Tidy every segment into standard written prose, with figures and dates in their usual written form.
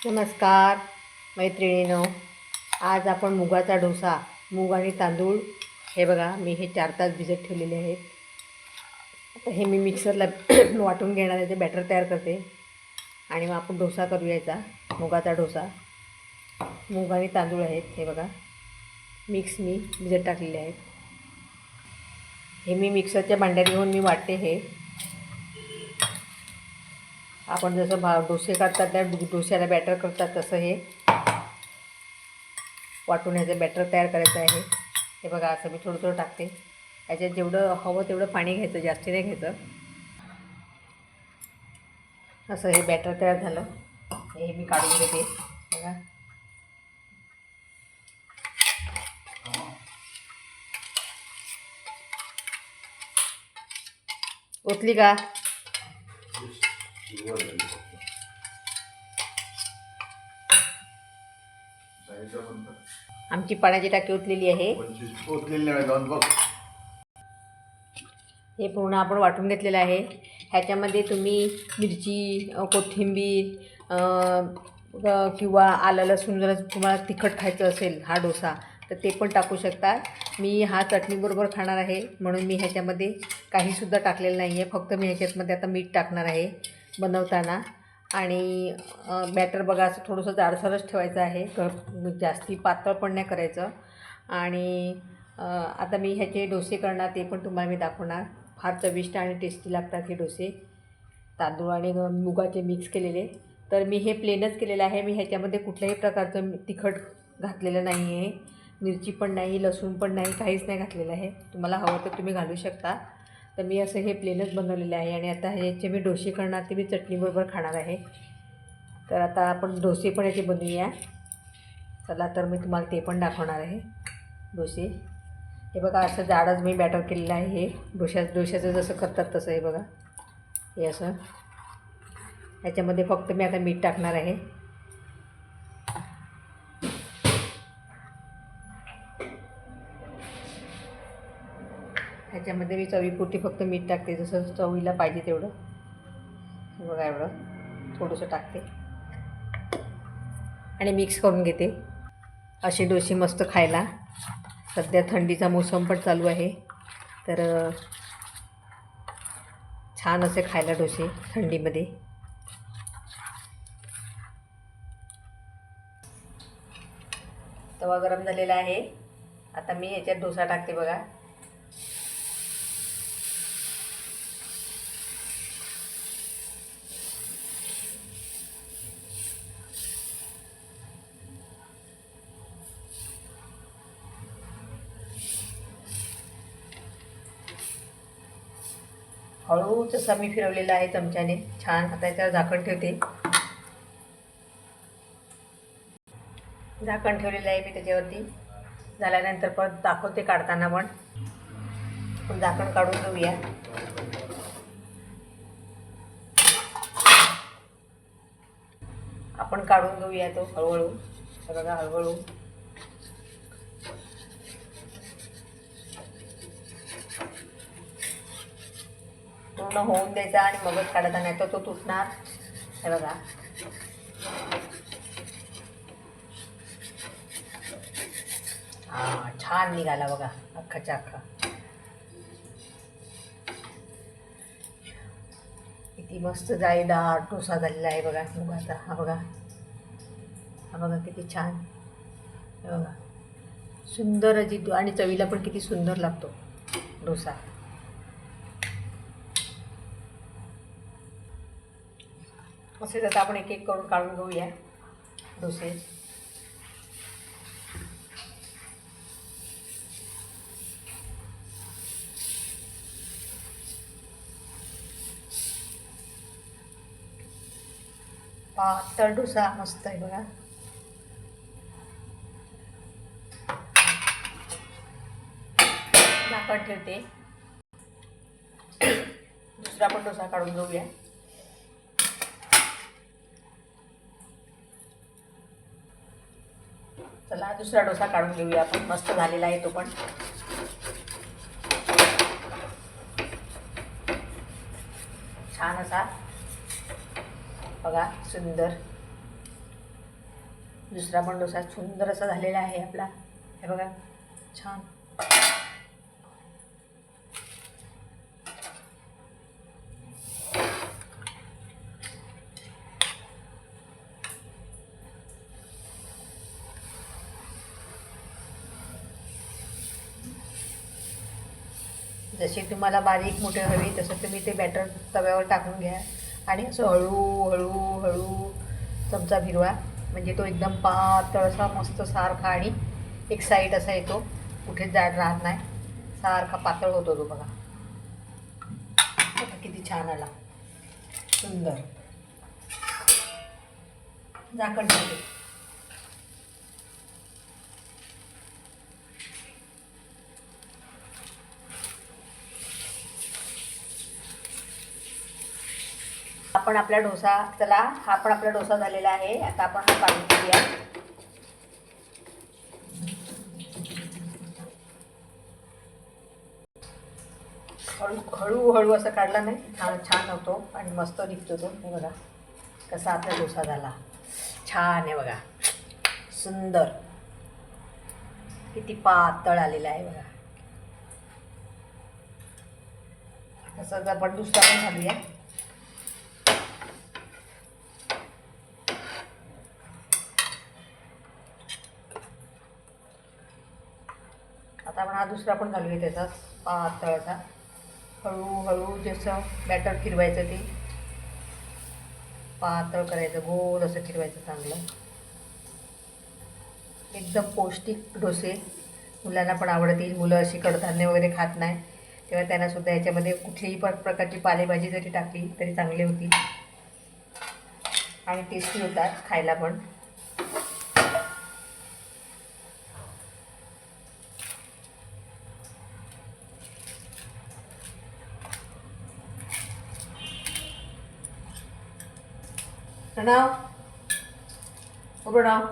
नमस्कार मैत्रिणींनो, आज आपण मुगाचा डोसा, मूग आणि तांदूळ हे बघा मी हे 4 तास भिजत ठेवलेले आहेत. आता हे मी मिक्सरला वाटून घेणार आहे, ते बॅटर तयार करते आणि मग आपण डोसा करूयाचा. मुगाचा डोसा, मूग आणि तांदूळ आहेत हे बघा मिक्स मी भिजत टाकलेले आहेत. हे मी मिक्सरच्या भांड्यात घेऊन मी वाटते. हे आपण जसं डोसे काढतात त्या डोश्याला बॅटर करतात तसं हे वाटून ह्याचं बॅटर तयार करायचं आहे. हे बघा असं मी थोडं थोडं टाकते. याच्यात जेवढं हवं तेवढं पाणी घ्यायचं, जास्ती नाही घ्यायचं. असं हे बॅटर तयार झालं. हे मी काढून घेते बघा. ओतली का? आमची पाण्याची टाकी ओतलेली आहे. हे पूर्ण आपण वाटून घेतलेलं आहे. ह्याच्यामध्ये तुम्ही मिरची, कोथिंबीर किंवा आलं लसूण, जर तुम्हाला तिखट खायचं असेल हा डोसा तर ते पण टाकू शकता. मी हा चटणीबरोबर खाणार आहे म्हणून मी ह्याच्यामध्ये काहीसुद्धा टाकलेलं नाही आहे. फक्त मी ह्याच्यामध्ये आता मीठ टाकणार आहे बनवताना. आणि बॅटर बघा असं थोडंसं जाडसरच ठेवायचं आहे, जास्ती पातळ पण नाही करायचं. आणि आता मी ह्याचे डोसे करणार, ते पण तुम्हाला मी दाखवणार. फार चविष्ट आणि टेस्टी लागतात हे डोसे, तांदूळ आणि मुगाचे मिक्स केलेले. तर मी हे प्लेनच केलेलं आहे. मी ह्याच्यामध्ये कुठल्याही प्रकारचं तिखट घातलेलं नाही आहे, मिरची पण नाही, लसूण पण नाही, काहीच नाही घातलेलं आहे. तुम्हाला हवं तर तुम्ही घालू शकता. तर मी असं हे प्लेनच बनवलेलं आहे. आणि आता ह्याचे मी डोसे करणार, ते मी चटणीबरोबर खाणार आहे. तर आता आपण डोसे पण याचे बनवूया. चला तर मी तुम्हाला ते पण दाखवणार आहे डोसे. हे बघा असं जाडच मी बॅटर केलेलं आहे. हे डोश्याचं जसं करतात तसं हे बघा. हे असं ह्याच्यामध्ये फक्त मी आता मीठ टाकणार आहे. ह्याच्यामध्ये मी चवीपुरती फक्त मीठ टाकते, जसं चवीला पाहिजे तेवढं. हे बघा एवढं थोडंसं टाकते आणि मिक्स करून घेते. असे डोसे मस्त खायला. सध्या थंडीचा मोसम पण चालू आहे, तर छान असे खायला डोसे थंडीमध्ये. तवा गरम झालेला आहे. आता मी ह्याच्यात डोसा टाकते बघा. हळूच असा मी फिरवलेला आहे चमच्याने छान. आता याच्यावर झाकण ठेवते. झाकण ठेवलेलं आहे मी त्याच्यावरती. झाल्यानंतर परत दाखवते काढताना. पण झाकण काढून घेऊया. आपण काढून घेऊया तो हळूहळू. बघा हळूहळू पूर्ण होऊन द्यायचा आणि मगच काढायचा, नाही तर तो तुटणार. हे बघा छान निघाला बघा अख्खाच्या अख्खा. किती मस्त जाळीदार डोसा झालेला आहे बघा मुगाचा. हा बघा, हा बघा किती छान. हे बघा सुंदर अशी, आणि चवीला पण किती सुंदर लागतो डोसा. असेच आता आपण एक एक करून काढून घेऊया डोसे. पातळ डोसा मस्त आहे बघा. झाकण ठेवते. दुसरा पण डोसा काढून घेऊया. चला दुसरा डोसा काढून घेऊया आपण. मस्त झालेला आहे तो पण. छान असा बघा सुंदर. दुसरा पण डोसा सुंदर असा झालेला आहे आपला. हे बघा छान. जसे तुम्हाला बारीक मोठे हवे तसं तुम्ही ते बॅटर तव्यावर टाकून घ्या आणि असं हळू चमचा फिरवा, म्हणजे तो एकदम पातळ असा मस्त सारखा आणि एक साईड असा येतो, कुठेच जाड राहत नाही, सारखा पातळ होतो तो. बघा किती छान आला, सुंदर. झाकण ठेवते. आपण आपला डोसा, चला हा पण आपला डोसा झालेला आहे. आता आपण हा काढून घेऊया. हळूहळू असं काढला नाही, छान होतो आणि मस्त निघतो तो. हे बघा कसा आपला डोसा झाला, छान आहे बघा, सुंदर. किती पातळ आलेला आहे बघा. तसंच आपण दुसरा पण घालूया. आता आपण हा दुसरा पण घालूया त्याचा पातळचा. हळूहळू जसं बॅटर फिरवायचं ते पातळ करायचं, गोल असं फिरवायचं चांगलं. एकदम पौष्टिक डोसे, मुलांना पण आवडतील. मुलं अशी कडधान्य वगैरे खात नाही, तेव्हा त्यांनासुद्धा याच्यामध्ये कुठलीही पण प्रकारची पालेभाजी जरी टाकली तरी चांगली होती आणि टेस्टी होतात खायला पण. प्रणव, ओ प्रणव,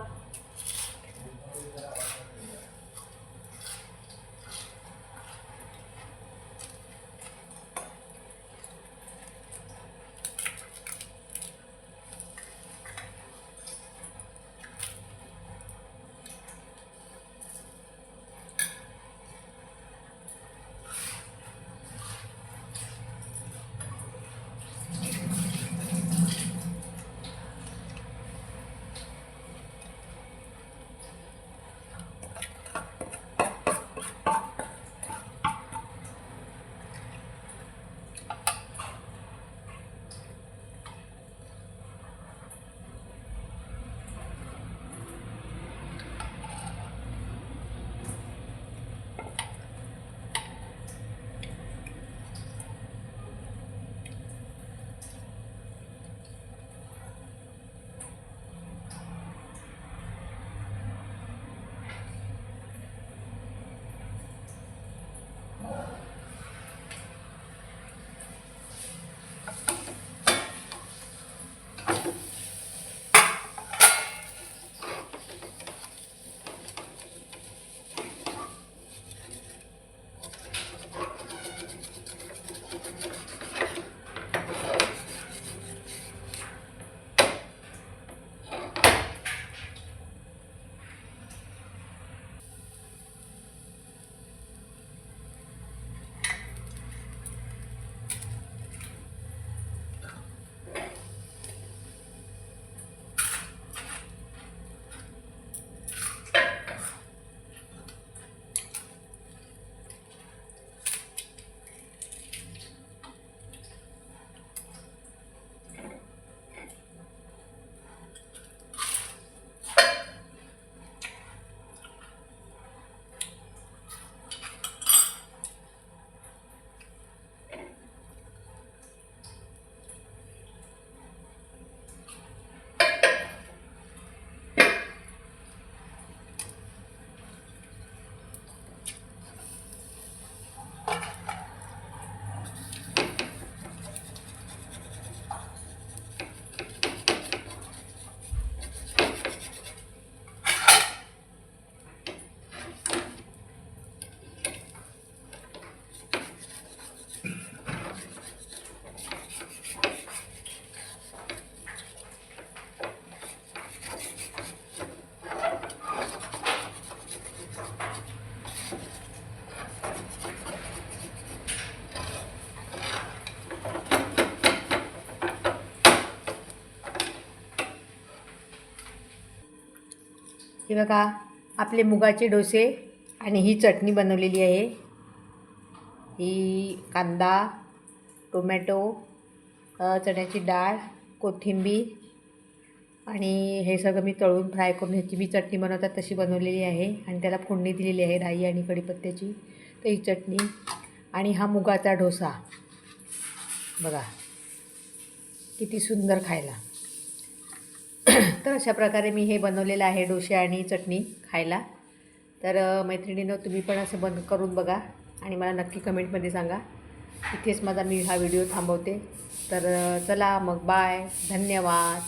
हे बघा आपले मुगाचे डोसे आणि ही चटणी बनवलेली आहे. ही कांदा, टोमॅटो, चण्याची डाळ, कोथिंबीर आणि हे सगळं मी तळून फ्राय करून ह्याची मी चटणी बनवतात तशी बनवलेली आहे आणि त्याला फोडणी दिलेली आहे राई आणि कढीपत्त्याची. तर ही चटणी आणि हा मुगाचा डोसा बघा किती सुंदर खायला. तर अशा प्रकारे मी हे बनवलेलं आहे डोसे आणि चटणी खायला. तर मैत्रिणींनो तुम्ही पण असं करून बघा आणि मला नक्की कमेंटमध्ये सांगा. इथेच माझा मी हा व्हिडिओ थांबवते. तर चला मग बाय. धन्यवाद.